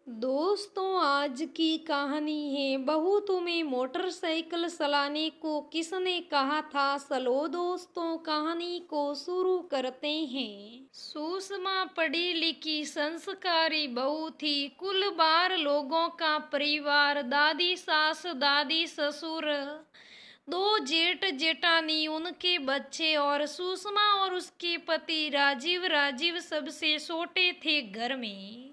दोस्तों, आज की कहानी है बहू तुम्हें मोटरसाइकिल चलाने को किसने कहा था। चलो दोस्तों, कहानी को शुरू करते हैं। सुषमा पढ़ी लिखी संस्कारी बहू थी। कुल 12 लोगों का परिवार, दादी सास दादी ससुर, दो जेठ जेठानी, उनके बच्चे और सुषमा और उसके पति राजीव सबसे छोटे थे घर में।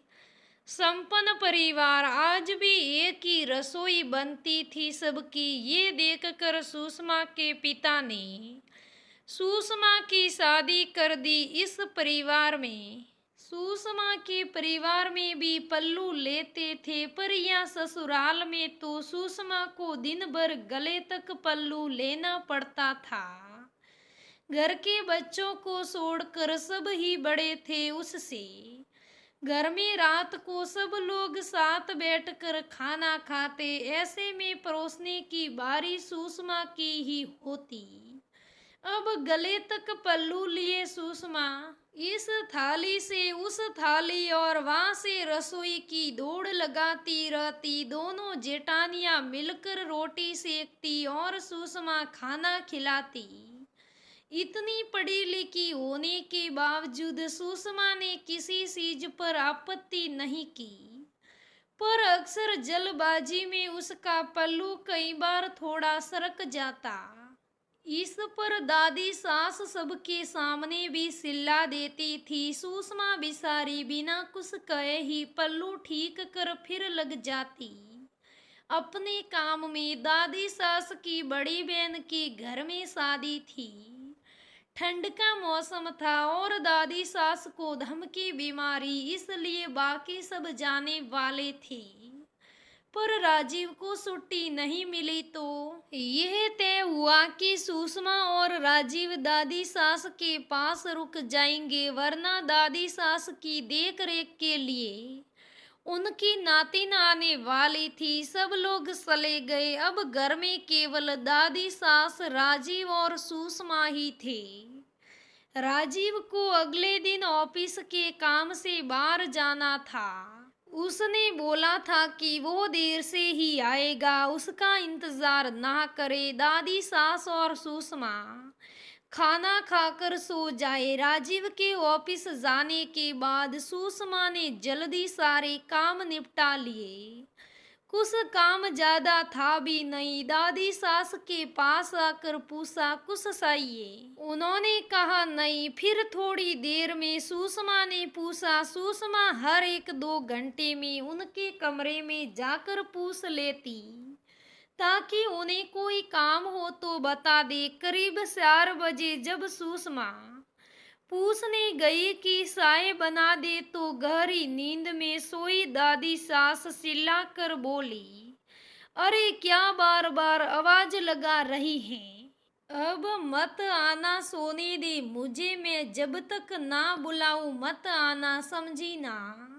संपन्न परिवार। आज भी एक ही रसोई बनती थी सबकी। ये देखकर सुषमा के पिता ने सुषमा की शादी कर दी इस परिवार में। सुषमा के परिवार में भी पल्लू लेते थे, पर यहाँ ससुराल में तो सुषमा को दिन भर गले तक पल्लू लेना पड़ता था। घर के बच्चों को छोड़कर सब ही बड़े थे उससे। घर में रात को सब लोग साथ बैठकर खाना खाते। ऐसे में परोसने की बारी सुषमा की ही होती। अब गले तक पल्लू लिए सुषमा इस थाली से उस थाली और वहां से रसोई की दौड़ लगाती रहती। दोनों जेठानियां मिलकर रोटी सेकती और सुषमा खाना खिलाती। इतनी पढ़ी लिखी होने के बावजूद सुषमा ने किसी चीज पर आपत्ति नहीं की, पर अक्सर जल्दबाजी में उसका पल्लू कई बार थोड़ा सरक जाता। इस पर दादी सास सबके सामने भी चिल्ला देती थी। सुषमा बेचारी बिना कुछ कहे ही पल्लू ठीक कर फिर लग जाती अपने काम में। दादी सास की बड़ी बहन की घर में शादी थी। ठंड का मौसम था और दादी सास को दम की बीमारी, इसलिए बाकी सब जाने वाले थे। पर राजीव को छुट्टी नहीं मिली तो यह तय हुआ कि सुषमा और राजीव दादी सास के पास रुक जाएंगे, वरना दादी सास की देख रेख के लिए उनकी नातिन आने वाली थी। सब लोग चले गए। अब घर में केवल दादी सास, राजीव और सुषमा ही थे। राजीव को अगले दिन ऑफिस के काम से बाहर जाना था। उसने बोला था कि वो देर से ही आएगा, उसका इंतजार ना करे। दादी सास और सुषमा खाना खाकर सो जाए। राजीव के ऑफिस जाने के बाद सुषमा ने जल्दी सारे काम निपटा लिए। कुछ काम ज्यादा था भी नहीं। दादी सास के पास आकर पूछा, कुछ चाहिए? उन्होंने कहा नहीं। फिर थोड़ी देर में सुषमा ने पूछा। सुषमा हर 1-2 घंटे में उनके कमरे में जाकर पूछ लेती, ताकि उन्हें कोई काम हो तो बता दे। करीब 4 बजे जब सुषमा पूछने गई कि चाय बना दे, तो गहरी नींद में सोई दादी सास चिल्लाकर बोली, अरे क्या बार बार आवाज लगा रही हैं? अब मत आना, सोने दे मुझे, मैं जब तक ना बुलाऊं मत आना, समझी ना?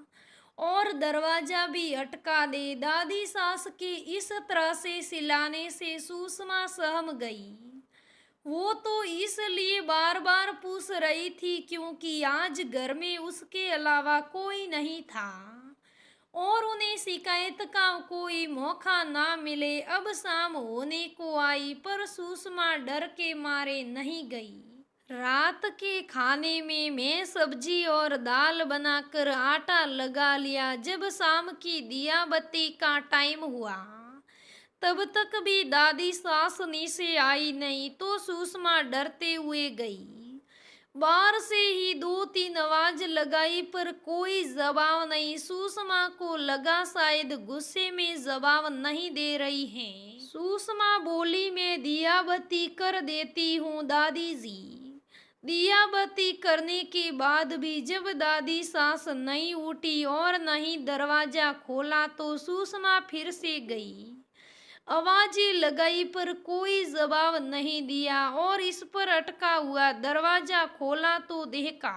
और दरवाजा भी अटका दे। दादी सास के इस तरह से चिल्लाने से सुषमा सहम गई। वो तो इसलिए बार बार पूछ रही थी क्योंकि आज घर में उसके अलावा कोई नहीं था और उन्हें शिकायत का कोई मौका ना मिले। अब शाम होने को आई, पर सुषमा डर के मारे नहीं गई। रात के खाने में मैं सब्जी और दाल बनाकर आटा लगा लिया। जब शाम की दिया बत्ती का टाइम हुआ, तब तक भी दादी सास नीचे आई नहीं, तो सुषमा डरते हुए गई। बाहर से ही 2-3 आवाज लगाई, पर कोई जवाब नहीं। सुषमा को लगा शायद गुस्से में जवाब नहीं दे रही हैं। सुषमा बोली, मैं दिया बत्ती कर देती हूँ दादी जी। दिया बत्ती करने के बाद भी जब दादी सास नहीं उठी और नहीं दरवाजा खोला, तो सुषमा फिर से गई। आवाजें लगाई पर कोई जवाब नहीं दिया और इस पर अटका हुआ दरवाजा खोला तो देखा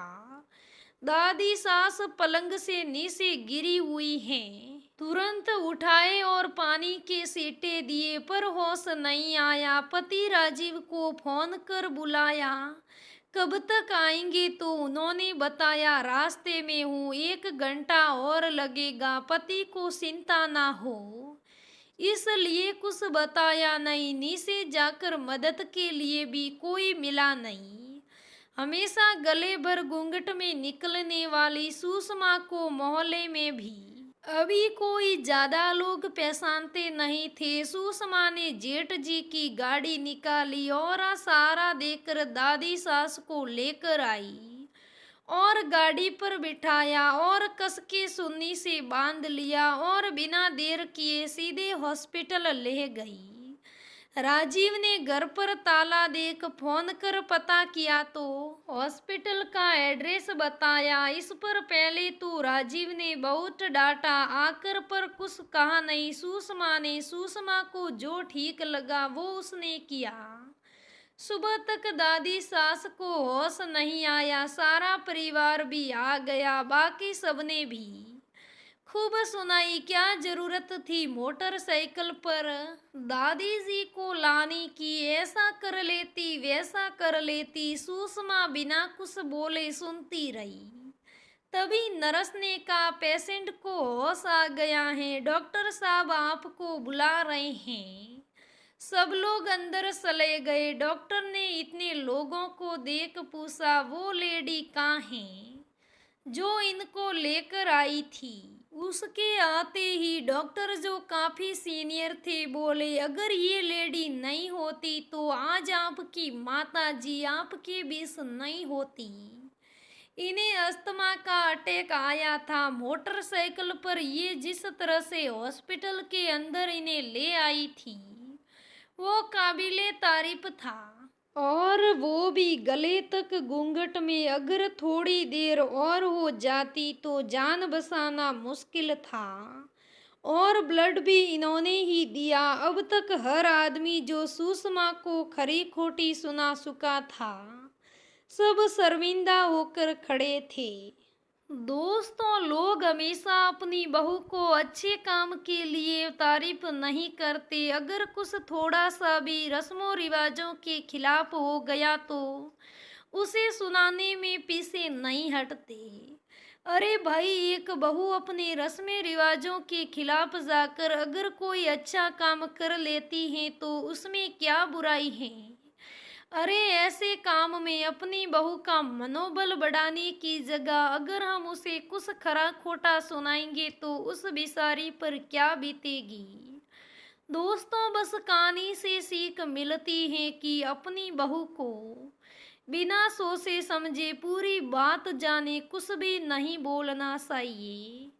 दादी सास पलंग से नीचे गिरी हुई हैं। तुरंत उठाए और पानी के सीटे दिए, पर होश नहीं आया। पति राजीव को फोन कर बुलाया। कब तक आएंगे, तो उन्होंने बताया रास्ते में हूँ, 1 घंटा और लगेगा, पति को चिंता ना हो, इसलिए कुछ बताया नहीं। नीचे जाकर मदद के लिए भी कोई मिला नहीं। हमेशा गले भर घूंघट में निकलने वाली सुषमा को मोहल्ले में भी अभी कोई ज्यादा लोग पहचानते नहीं थे। सुषमा ने जेठ जी की गाड़ी निकाली और सहारा देकर दादी सास को लेकर आई और गाड़ी पर बिठाया और कस के सुन्नी से बांध लिया और बिना देर किए सीधे हॉस्पिटल ले गई। राजीव ने घर पर ताला देख फोन कर पता किया तो हॉस्पिटल का एड्रेस बताया। इस पर पहले तो राजीव ने बहुत डांटा, आकर पर कुछ कहा नहीं। सुषमा को जो ठीक लगा वो उसने किया। सुबह तक दादी सास को होश नहीं आया, सारा परिवार भी आ गया, बाकी सबने भी खूब सुनाई। क्या जरूरत थी मोटरसाइकिल पर दादी जी को लाने की, ऐसा कर लेती वैसा कर लेती। सुषमा बिना कुछ बोले सुनती रही। तभी नर्स ने कहा, पेशेंट को होश आ गया है, डॉक्टर साहब आपको बुला रहे हैं। सब लोग अंदर चले गए। डॉक्टर ने इतने लोगों को देख पूछा, वो लेडी कहाँ है जो इनको लेकर आई थी। उसके आते ही डॉक्टर, जो काफी सीनियर थे, बोले, अगर ये लेडी नहीं होती तो आज आपकी माता जी आपके बीच नहीं होती। इन्हें अस्थमा का अटैक आया था। मोटरसाइकिल पर ये जिस तरह से हॉस्पिटल के अंदर इन्हें ले आई थी वो काबिले तारीफ था, और वो भी गले तक घूंघट में। अगर थोड़ी देर और हो जाती तो जान बचाना मुश्किल था। और ब्लड भी इन्होंने ही दिया। अब तक हर आदमी जो सुषमा को खरी खोटी सुना चुका था, सब शर्मिंदा होकर खड़े थे। दोस्तों, लोग हमेशा अपनी बहू को अच्छे काम के लिए तारीफ नहीं करते। अगर कुछ थोड़ा सा भी रस्मों रिवाजों के खिलाफ हो गया तो उसे सुनाने में पीछे नहीं हटते। अरे भाई, एक बहू अपने रस्में रिवाजों के खिलाफ जाकर अगर कोई अच्छा काम कर लेती है तो उसमें क्या बुराई है। अरे, ऐसे काम में अपनी बहू का मनोबल बढ़ाने की जगह अगर हम उसे कुछ खरा खोटा सुनाएंगे तो उस बेचारी पर क्या बीतेगी। दोस्तों, बस कहानी से सीख मिलती है कि अपनी बहू को बिना सोचे समझे पूरी बात जाने कुछ भी नहीं बोलना चाहिए।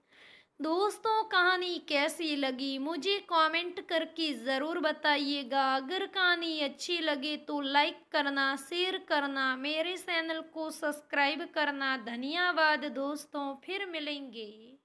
दोस्तों, कहानी कैसी लगी मुझे कमेंट करके ज़रूर बताइएगा। अगर कहानी अच्छी लगे तो लाइक करना, शेयर करना, मेरे चैनल को सब्सक्राइब करना। धन्यवाद दोस्तों, फिर मिलेंगे।